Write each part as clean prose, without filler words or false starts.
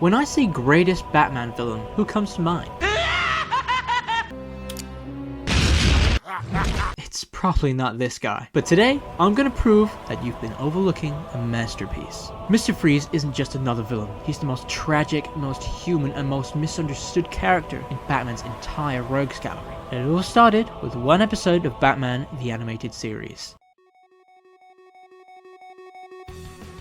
When I say greatest Batman villain, who comes to mind? It's probably not this guy. But today, I'm gonna prove that you've been overlooking a masterpiece. Mr. Freeze isn't just another villain. He's the most tragic, most human, and most misunderstood character in Batman's entire rogues gallery. And it all started with one episode of Batman the Animated Series.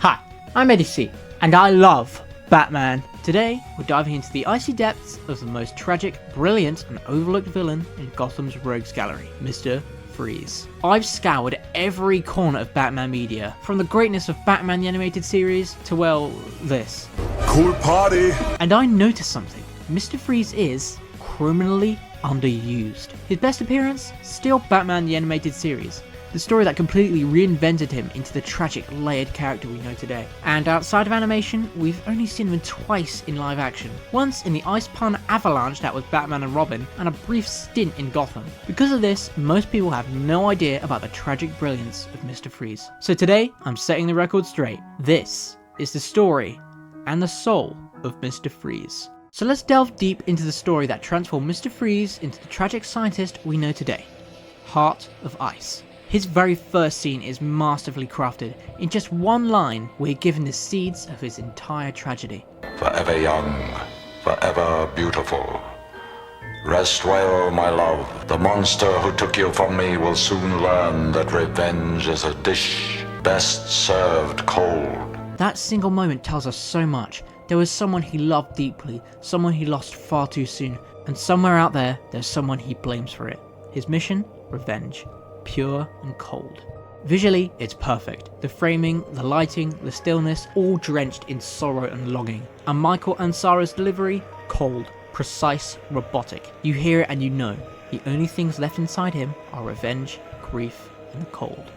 Hi, I'm Eddie, and I love Batman. Today, we're diving into the icy depths of the most tragic, brilliant, and overlooked villain in Gotham's rogues gallery, Mr. Freeze. I've scoured every corner of Batman media, from the greatness of Batman the Animated Series to, well, this. Cool party! And I noticed something. Mr. Freeze is criminally underused. His best appearance? Still Batman the Animated Series. The story that completely reinvented him into the tragic, layered character we know today. And outside of animation, we've only seen him twice in live action. Once in the ice pun avalanche that was Batman and Robin, and a brief stint in Gotham. Because of this, most people have no idea about the tragic brilliance of Mr. Freeze. So today, I'm setting the record straight. This is the story and the soul of Mr. Freeze. So let's delve deep into the story that transformed Mr. Freeze into the tragic scientist we know today. Heart of Ice. His very first scene is masterfully crafted. In just one line, we're given the seeds of his entire tragedy. Forever young, forever beautiful. Rest well, my love. The monster who took you from me will soon learn that revenge is a dish best served cold. That single moment tells us so much. There was someone he loved deeply, someone he lost far too soon, and somewhere out there, there's someone he blames for it. His mission? Revenge. Pure and cold. Visually, it's perfect. The framing, the lighting, the stillness, all drenched in sorrow and longing. And Michael Ansara's delivery? Cold, precise, robotic. You hear it and you know, the only things left inside him are revenge, grief, and the cold.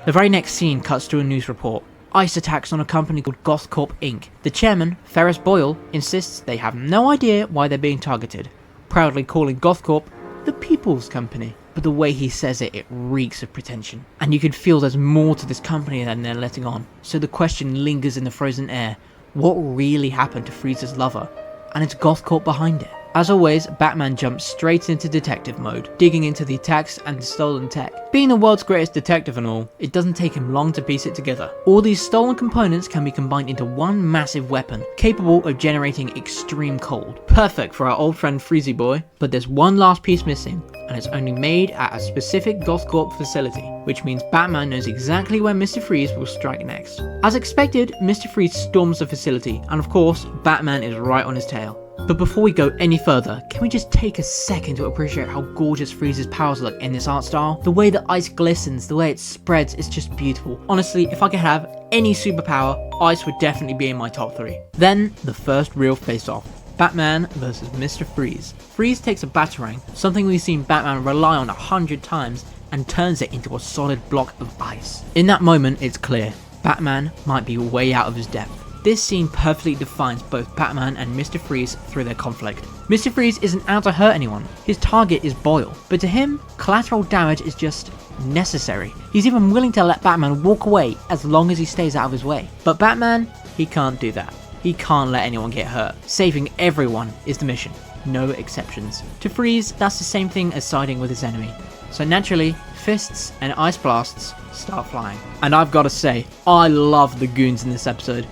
The very next scene cuts to a news report. Ice attacks on a company called GothCorp Inc. The chairman, Ferris Boyle, insists they have no idea why they're being targeted, proudly calling GothCorp the People's Company. But the way he says it, it reeks of pretension. And you can feel there's more to this company than they're letting on. So the question lingers in the frozen air. What really happened to Freeze's lover? And it's GothCorp behind it. As always, Batman jumps straight into detective mode, digging into the attacks and the stolen tech. Being the world's greatest detective and all, it doesn't take him long to piece it together. All these stolen components can be combined into one massive weapon, capable of generating extreme cold. Perfect for our old friend Freezy Boy, but there's one last piece missing, and it's only made at a specific GothCorp facility, which means Batman knows exactly where Mr. Freeze will strike next. As expected, Mr. Freeze storms the facility, and of course, Batman is right on his tail. But before we go any further, can we just take a second to appreciate how gorgeous Freeze's powers look in this art style? The way the ice glistens, the way it spreads, is just beautiful. Honestly, if I could have any superpower, ice would definitely be in my top 3. Then, the first real face-off. Batman versus Mr. Freeze. Freeze takes a batarang, something we've seen Batman rely on 100 times, and turns it into a solid block of ice. In that moment, it's clear, Batman might be way out of his depth. This scene perfectly defines both Batman and Mr. Freeze through their conflict. Mr. Freeze isn't out to hurt anyone, his target is Boyle, but to him, collateral damage is just necessary. He's even willing to let Batman walk away as long as he stays out of his way. But Batman, he can't do that. He can't let anyone get hurt. Saving everyone is the mission, no exceptions. To Freeze, that's the same thing as siding with his enemy. So naturally, fists and ice blasts start flying. And I've got to say, I love the goons in this episode.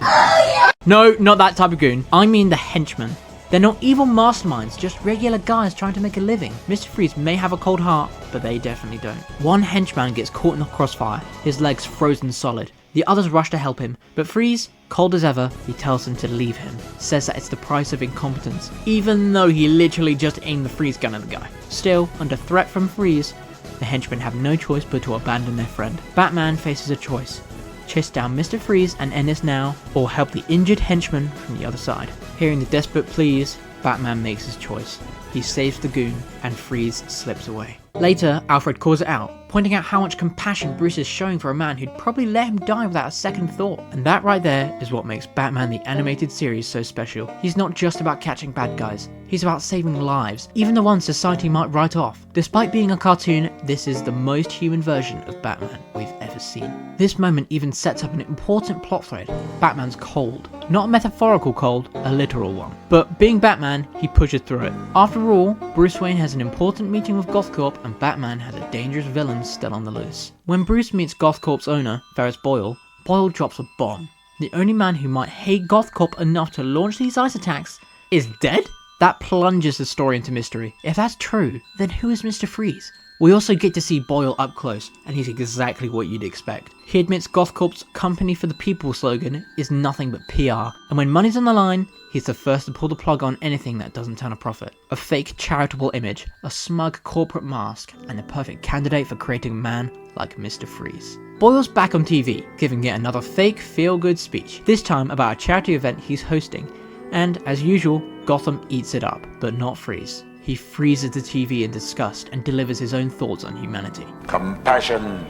No, not that type of goon. I mean the henchmen. They're not evil masterminds, just regular guys trying to make a living. Mr. Freeze may have a cold heart, but they definitely don't. One henchman gets caught in the crossfire, his legs frozen solid. The others rush to help him, but Freeze, cold as ever, he tells them to leave him. Says that it's the price of incompetence, even though he literally just aimed the freeze gun at the guy. Still, under threat from Freeze, the henchmen have no choice but to abandon their friend. Batman faces a choice. Chase down Mr. Freeze and end this now, or help the injured henchman from the other side. Hearing the desperate pleas, Batman makes his choice. He saves the goon, and Freeze slips away. Later, Alfred calls it out, pointing out how much compassion Bruce is showing for a man who'd probably let him die without a second thought. And that right there is what makes Batman the Animated Series so special. He's not just about catching bad guys, he's about saving lives, even the ones society might write off. Despite being a cartoon, this is the most human version of Batman we've ever seen. This moment even sets up an important plot thread. Batman's cold, Not a metaphorical cold, a literal one. But being Batman, he pushes through it. After all, Bruce Wayne has an important meeting with GothCorp and Batman has a dangerous villain still on the loose. When Bruce meets GothCorp's owner, Ferris Boyle, Boyle drops a bomb. The only man who might hate GothCorp enough to launch these ice attacks is dead? That plunges the story into mystery. If that's true, then who is Mr. Freeze? We also get to see Boyle up close, and he's exactly what you'd expect. He admits GothCorp's company for the people slogan is nothing but PR, and when money's on the line, he's the first to pull the plug on anything that doesn't turn a profit. A fake charitable image, a smug corporate mask, and the perfect candidate for creating a man like Mr. Freeze. Boyle's back on TV, giving yet another fake feel-good speech, this time about a charity event he's hosting, and as usual, Gotham eats it up, but not Freeze. He freezes the TV in disgust and delivers his own thoughts on humanity. Compassion,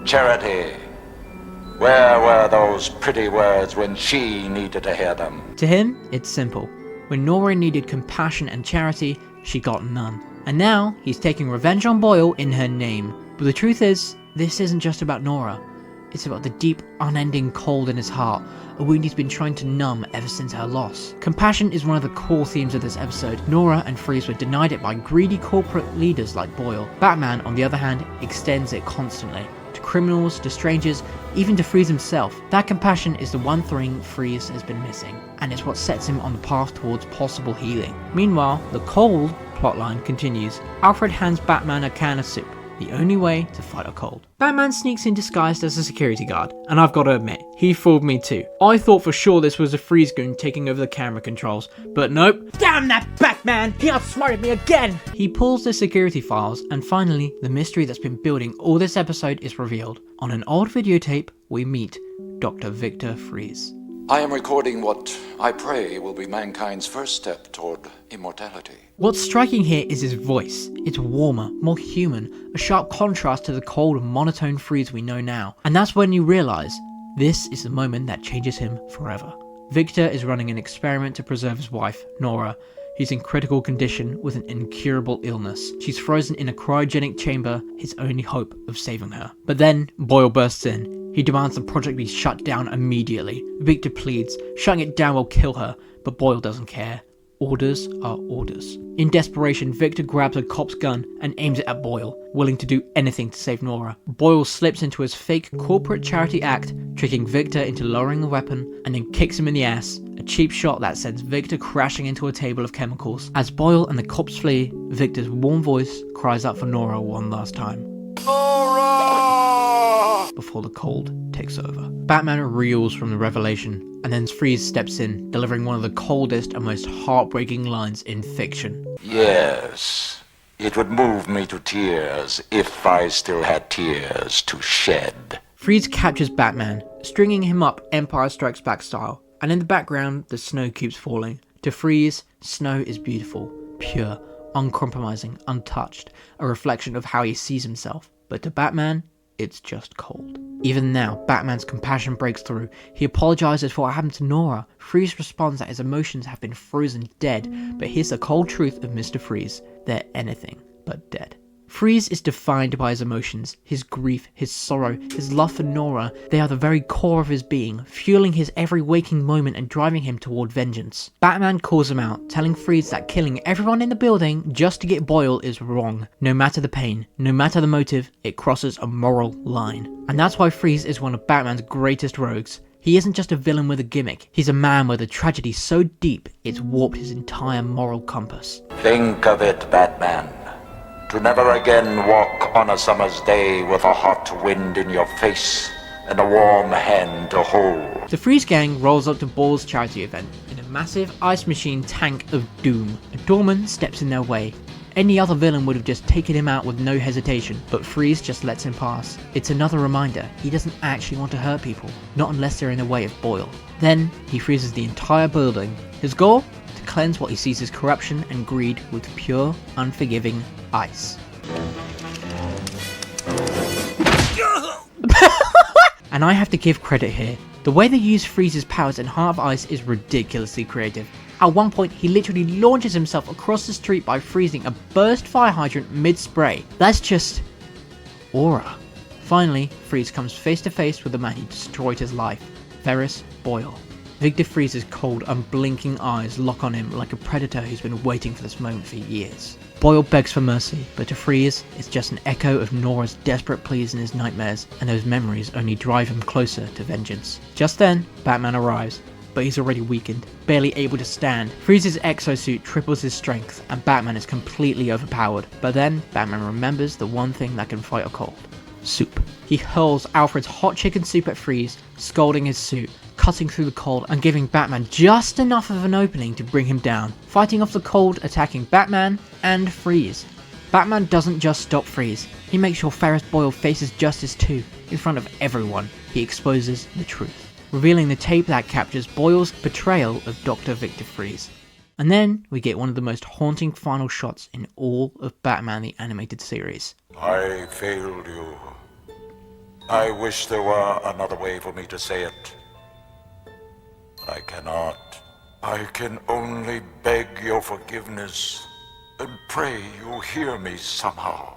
charity. Where were those pretty words when she needed to hear them? To him, it's simple. When Nora needed compassion and charity, she got none. And now, he's taking revenge on Boyle in her name. But the truth is, this isn't just about Nora. It's about the deep, unending cold in his heart, a wound he's been trying to numb ever since her loss. Compassion is one of the core themes of this episode. Nora and Freeze were denied it by greedy corporate leaders like Boyle. Batman, on the other hand, extends it constantly. To criminals, to strangers, even to Freeze himself. That compassion is the one thing Freeze has been missing, and it's what sets him on the path towards possible healing. Meanwhile, the cold plotline continues. Alfred hands Batman a can of soup. The only way to fight a cold. Batman sneaks in disguised as a security guard, and I've got to admit, he fooled me too. I thought for sure this was a Freeze goon taking over the camera controls, but nope. Damn that Batman! He outsmarted me again! He pulls the security files, and finally, the mystery that's been building all this episode is revealed. On an old videotape, we meet Dr. Victor Freeze. I am recording what I pray will be mankind's first step toward immortality. What's striking here is his voice. It's warmer, more human, a sharp contrast to the cold, monotone Freeze we know now. And that's when you realise, this is the moment that changes him forever. Victor is running an experiment to preserve his wife, Nora. He's in critical condition with an incurable illness. She's frozen in a cryogenic chamber, his only hope of saving her. But then, Boyle bursts in. He demands the project be shut down immediately. Victor pleads, shutting it down will kill her, but Boyle doesn't care. Orders are orders. In desperation, Victor grabs a cop's gun and aims it at Boyle, willing to do anything to save Nora. Boyle slips into his fake corporate charity act, tricking Victor into lowering the weapon, and then kicks him in the ass, a cheap shot that sends Victor crashing into a table of chemicals. As Boyle and the cops flee, Victor's warm voice cries out for Nora one last time. Before the cold takes over. Batman reels from the revelation, and then Freeze steps in, delivering one of the coldest and most heartbreaking lines in fiction. Yes, it would move me to tears if I still had tears to shed. Freeze captures Batman, stringing him up Empire Strikes Back style, and in the background, the snow keeps falling. To Freeze, snow is beautiful, pure, uncompromising, untouched, a reflection of how he sees himself. But to Batman, it's just cold. Even now, Batman's compassion breaks through. He apologizes for what happened to Nora. Freeze responds that his emotions have been frozen dead, but here's the cold truth of Mr. Freeze. They're anything but dead. Freeze is defined by his emotions, his grief, his sorrow, his love for Nora. They are the very core of his being, fueling his every waking moment and driving him toward vengeance. Batman calls him out, telling Freeze that killing everyone in the building just to get Boyle is wrong. No matter the pain, no matter the motive, it crosses a moral line. And that's why Freeze is one of Batman's greatest rogues. He isn't just a villain with a gimmick, he's a man with a tragedy so deep it's warped his entire moral compass. Think of it, Batman. To never again walk on a summer's day with a hot wind in your face and a warm hand to hold. The Freeze gang rolls up to Boyle's charity event in a massive ice machine tank of doom. A doorman steps in their way. Any other villain would have just taken him out with no hesitation, but Freeze just lets him pass. It's another reminder, he doesn't actually want to hurt people, not unless they're in the way of Boyle. Then, he freezes the entire building. His goal? To cleanse what he sees as corruption and greed with pure, unforgiving ice. And I have to give credit here. The way they use Freeze's powers in Heart of Ice is ridiculously creative. At one point, he literally launches himself across the street by freezing a burst fire hydrant mid-spray. That's just aura. Finally, Freeze comes face to face with the man who destroyed his life, Ferris Boyle. Victor Freeze's cold, unblinking eyes lock on him like a predator who's been waiting for this moment for years. Boyle begs for mercy, but to Freeze, it's just an echo of Nora's desperate pleas in his nightmares, and those memories only drive him closer to vengeance. Just then, Batman arrives, but he's already weakened, barely able to stand. Freeze's exosuit triples his strength, and Batman is completely overpowered. But then, Batman remembers the one thing that can fight a cold: soup. He hurls Alfred's hot chicken soup at Freeze, scalding his suit, cutting through the cold and giving Batman just enough of an opening to bring him down, fighting off the cold, attacking Batman and Freeze. Batman doesn't just stop Freeze, he makes sure Ferris Boyle faces justice too. In front of everyone, he exposes the truth, revealing the tape that captures Boyle's betrayal of Dr. Victor Freeze. And then we get one of the most haunting final shots in all of Batman the Animated Series. I failed you. I wish there were another way for me to say it. But I cannot. I can only beg your forgiveness and pray you'll hear me somehow.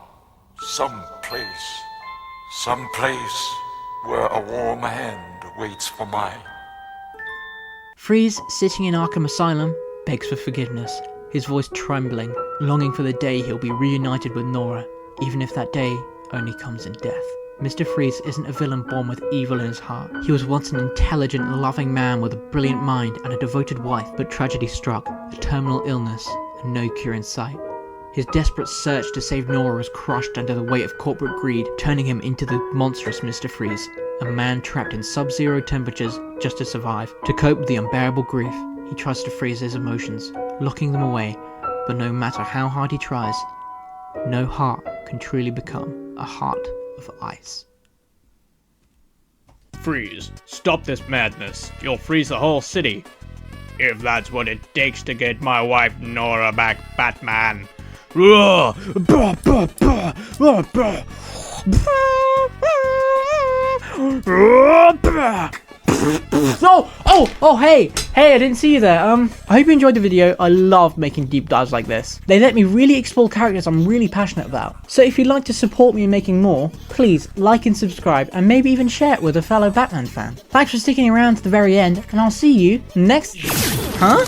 Someplace where a warm hand waits for mine. Freeze, sitting in Arkham Asylum, begs for forgiveness, his voice trembling, longing for the day he'll be reunited with Nora, even if that day only comes in death. Mr. Freeze isn't a villain born with evil in his heart. He was once an intelligent, loving man with a brilliant mind and a devoted wife, but tragedy struck, a terminal illness, and no cure in sight. His desperate search to save Nora was crushed under the weight of corporate greed, turning him into the monstrous Mr. Freeze, a man trapped in sub-zero temperatures just to survive. To cope with the unbearable grief, he tries to freeze his emotions, locking them away, but no matter how hard he tries, no heart can truly become a heart of ice. Freeze, stop this madness. You'll freeze the whole city. If that's what it takes to get my wife Nora back, Batman. Hey, I didn't see you there. I hope you enjoyed the video. I love making deep dives like this. They let me really explore characters I'm really passionate about. So if you'd like to support me in making more, please like and subscribe, and maybe even share it with a fellow Batman fan. Thanks for sticking around to the very end, and I'll see you next... Huh?